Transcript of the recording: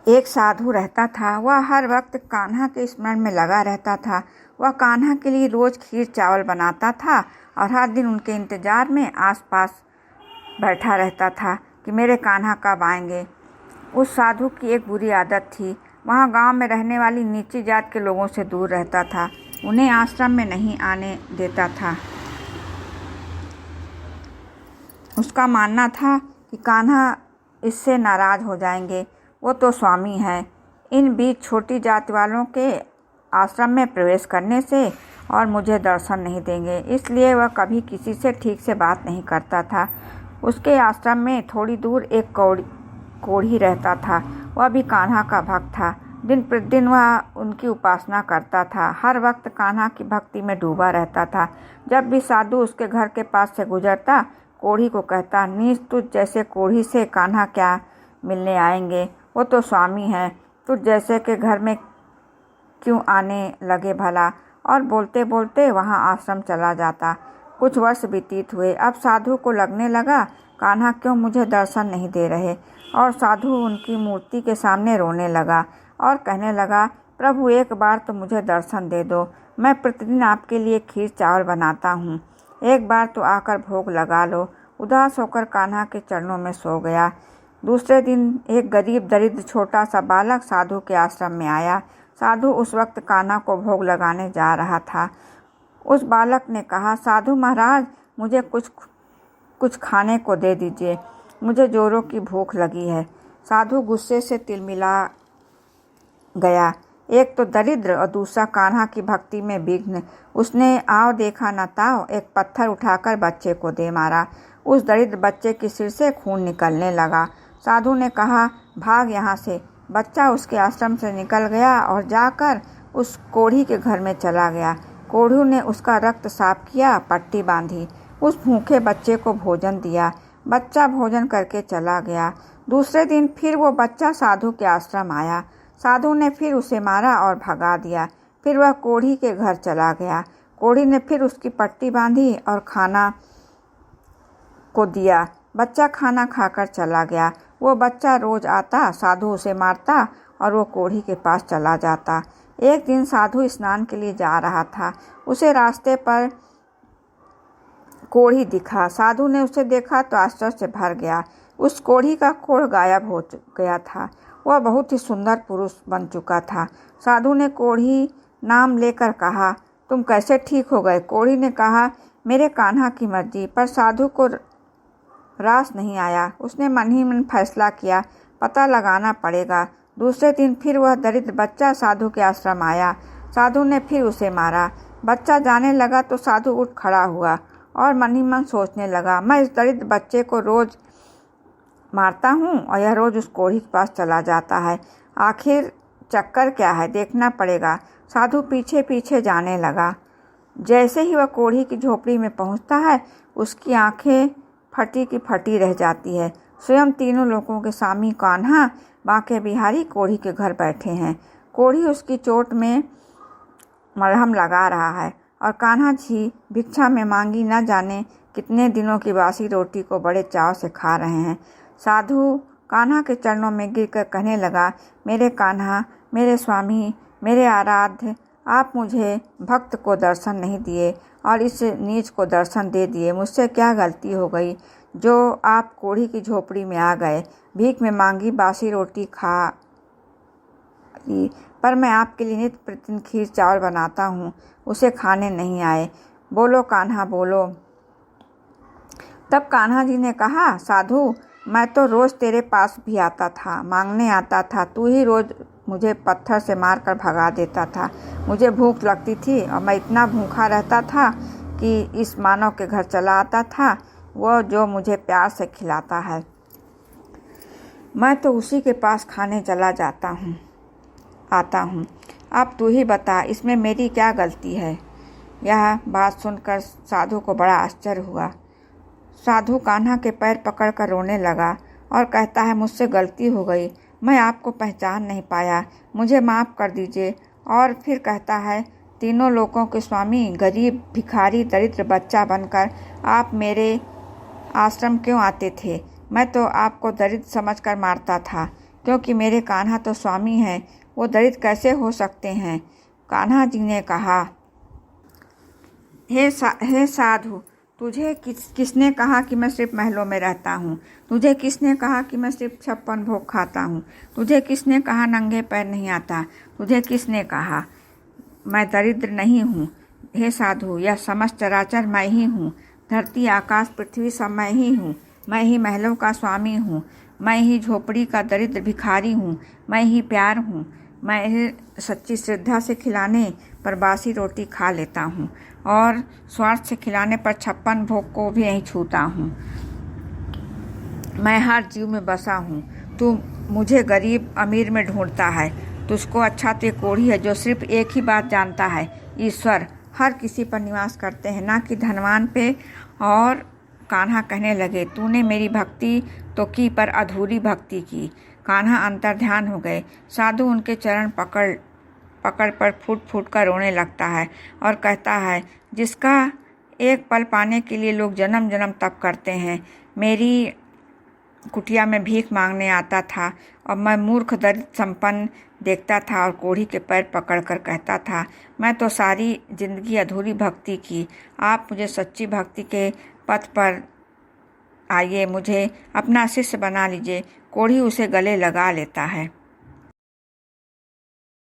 एक साधु रहता था। वह हर वक्त कान्हा के स्मरण में लगा रहता था। वह कान्हा के लिए रोज खीर चावल बनाता था और हर दिन उनके इंतजार में आसपास बैठा रहता था कि मेरे कान्हा कब आएंगे। उस साधु की एक बुरी आदत थी। वह गांव में रहने वाली नीची जात के लोगों से दूर रहता था। उन्हें आश्रम में नहीं आने देता था। उसका मानना था कि कान्हा इससे नाराज हो जाएंगे। वो तो स्वामी है। इन बीच छोटी जाति वालों के आश्रम में प्रवेश करने से और मुझे दर्शन नहीं देंगे, इसलिए वह कभी किसी से ठीक से बात नहीं करता था। उसके आश्रम में थोड़ी दूर एक कोढ़ी रहता था। वह भी कान्हा का भक्त था। दिन प्रतिदिन वह उनकी उपासना करता था। हर वक्त कान्हा की भक्ति में डूबा रहता था। जब भी साधु उसके घर के पास से गुजरता, कोढ़ी को कहता, नीच, तुझ जैसे कोढ़ी से कान्हा क्या मिलने आएंगे। वो तो स्वामी है। तुझ जैसे के घर में क्यों आने लगे भला। और बोलते बोलते वहाँ आश्रम चला जाता। कुछ वर्ष व्यतीत हुए। अब साधु को लगने लगा, कान्हा क्यों मुझे दर्शन नहीं दे रहे। और साधु उनकी मूर्ति के सामने रोने लगा और कहने लगा, प्रभु एक बार तो मुझे दर्शन दे दो। मैं प्रतिदिन आपके लिए खीर चावल बनाता हूँ। एक बार तो आकर भोग लगा लो। उदास होकर कान्हा के चरणों में सो गया। दूसरे दिन एक गरीब दरिद्र छोटा सा बालक साधु के आश्रम में आया। साधु उस वक्त कान्हा को भोग लगाने जा रहा था। उस बालक ने कहा, साधु महाराज, मुझे कुछ खाने को दे दीजिए, मुझे जोरों की भूख लगी है। साधु गुस्से से तिलमिला गया। एक तो दरिद्र और दूसरा कान्हा की भक्ति में विघ्न। उसने आओ देखा न ताओ एक पत्थर उठाकर बच्चे को दे मारा। उस दरिद्र बच्चे के सिर से खून निकलने लगा। साधु ने कहा, भाग यहाँ से। बच्चा उसके आश्रम से निकल गया और जाकर उस कोढ़ी के घर में चला गया। कोढ़ी ने उसका रक्त साफ किया, पट्टी बांधी, उस भूखे बच्चे को भोजन दिया। बच्चा भोजन करके चला गया। दूसरे दिन फिर वो बच्चा साधु के आश्रम आया। साधु ने फिर उसे मारा और भगा दिया। फिर वह कोढ़ी के घर चला गया। कोढ़ी ने फिर उसकी पट्टी बांधी और खाना को दिया। बच्चा खाना खाकर चला गया। वो बच्चा रोज आता, साधु उसे मारता और वो कोढ़ी के पास चला जाता। एक दिन साधु स्नान के लिए जा रहा था। उसे रास्ते पर कोढ़ी दिखा। साधु ने उसे देखा तो आश्चर्य से भर गया। उस कोढ़ी का कोढ़ गायब हो गया था। वह बहुत ही सुंदर पुरुष बन चुका था। साधु ने कोढ़ी नाम लेकर कहा, तुम कैसे ठीक हो गए। कोढ़ी ने कहा, मेरे कान्हा की मर्जी। पर साधु को रास नहीं आया। उसने मन ही मन फैसला किया, पता लगाना पड़ेगा। दूसरे दिन फिर वह दरिद्र बच्चा साधु के आश्रम आया। साधु ने फिर उसे मारा। बच्चा जाने लगा तो साधु उठ खड़ा हुआ और मन ही मन सोचने लगा, मैं इस दरिद्र बच्चे को रोज मारता हूँ और यह रोज उस कोढ़ी के पास चला जाता है। आखिर चक्कर क्या है, देखना पड़ेगा। साधु पीछे पीछे जाने लगा। जैसे ही वह कोढ़ी की झोपड़ी में पहुँचता है, उसकी आंखें फटी की फटी रह जाती है। स्वयं तीनों लोगों के स्वामी कान्हा बांके बिहारी कोढ़ी के घर बैठे हैं। कोढ़ी उसकी चोट में मरहम लगा रहा है और कान्हा जी भिक्षा में मांगी न जाने कितने दिनों की बासी रोटी को बड़े चाव से खा रहे हैं। साधु कान्हा के चरणों में गिरकर कहने लगा, मेरे कान्हा, मेरे स्वामी, मेरे आराध्य, आप मुझे भक्त को दर्शन नहीं दिए और इस नीच को दर्शन दे दिए। मुझसे क्या गलती हो गई जो आप कोढ़ी की झोपड़ी में आ गए, भीख में मांगी बासी रोटी खा ली, पर मैं आपके लिए नित्य प्रतिदिन खीर चावल बनाता हूँ, उसे खाने नहीं आए। बोलो कान्हा, बोलो। तब कान्हा जी ने कहा, साधु, मैं तो रोज़ तेरे पास भी आता था, मांगने आता था। तू ही रोज़ मुझे पत्थर से मारकर भगा देता था। मुझे भूख लगती थी और मैं इतना भूखा रहता था कि इस मानव के घर चला आता था, वो जो मुझे प्यार से खिलाता है। मैं तो उसी के पास खाने चला आता हूँ। अब तू ही बता, इसमें मेरी क्या गलती है। यह बात सुनकर साधु को बड़ा आश्चर्य हुआ। साधु कान्हा के पैर पकड़कर रोने लगा और कहता है, मुझसे गलती हो गई, मैं आपको पहचान नहीं पाया, मुझे माफ़ कर दीजिए। और फिर कहता है, तीनों लोगों के स्वामी, गरीब, भिखारी, दरिद्र बच्चा बनकर आप मेरे आश्रम क्यों आते थे। मैं तो आपको दरिद्र समझकर मारता था। क्योंकि मेरे कान्हा तो स्वामी हैं, वो दरिद्र कैसे हो सकते हैं। कान्हा जी ने कहा, हे साधु, तुझे किसने कहा कि मैं सिर्फ महलों में रहता हूँ? तुझे किसने कहा कि मैं सिर्फ 56 भोग खाता हूँ? तुझे किसने कहा नंगे पैर नहीं आता? तुझे किसने कहा मैं दरिद्र नहीं हूँ? हे साधु, यह समस्त चराचर मैं ही हूँ। धरती आकाश पृथ्वी सब मैं ही हूँ। मैं ही महलों का स्वामी हूँ। मैं ही झोपड़ी का दरिद्र भिखारी हूँ। मैं ही प्यार हूँ। मैं ही सच्ची श्रद्धा से खिलाने पर बासी रोटी खा लेता हूँ और स्वार्थ से खिलाने पर 56 भोग को भी नहीं छूता हूँ। मैं हर जीव में बसा हूँ। तू मुझे गरीब अमीर में ढूंढता है। तुझको अच्छा तो कोढ़ी है जो सिर्फ एक ही बात जानता है, ईश्वर हर किसी पर निवास करते हैं, ना कि धनवान पे। और कान्हा कहने लगे, तूने मेरी भक्ति तो की पर अधूरी भक्ति की। कान्हा अंतर्ध्यान हो गए। साधु उनके चरण पकड़ पर फूट फूट कर रोने लगता है और कहता है, जिसका एक पल पाने के लिए लोग जन्म जन्म तप करते हैं, मेरी कुटिया में भीख मांगने आता था और मैं मूर्ख दरिद्र संपन्न देखता था और कोढ़ी के पैर पकड़कर कहता था, मैं तो सारी जिंदगी अधूरी भक्ति की। आप मुझे सच्ची भक्ति के पथ पर आइए, मुझे अपना शिष्य बना लीजिए। कोढ़ी उसे गले लगा लेता है।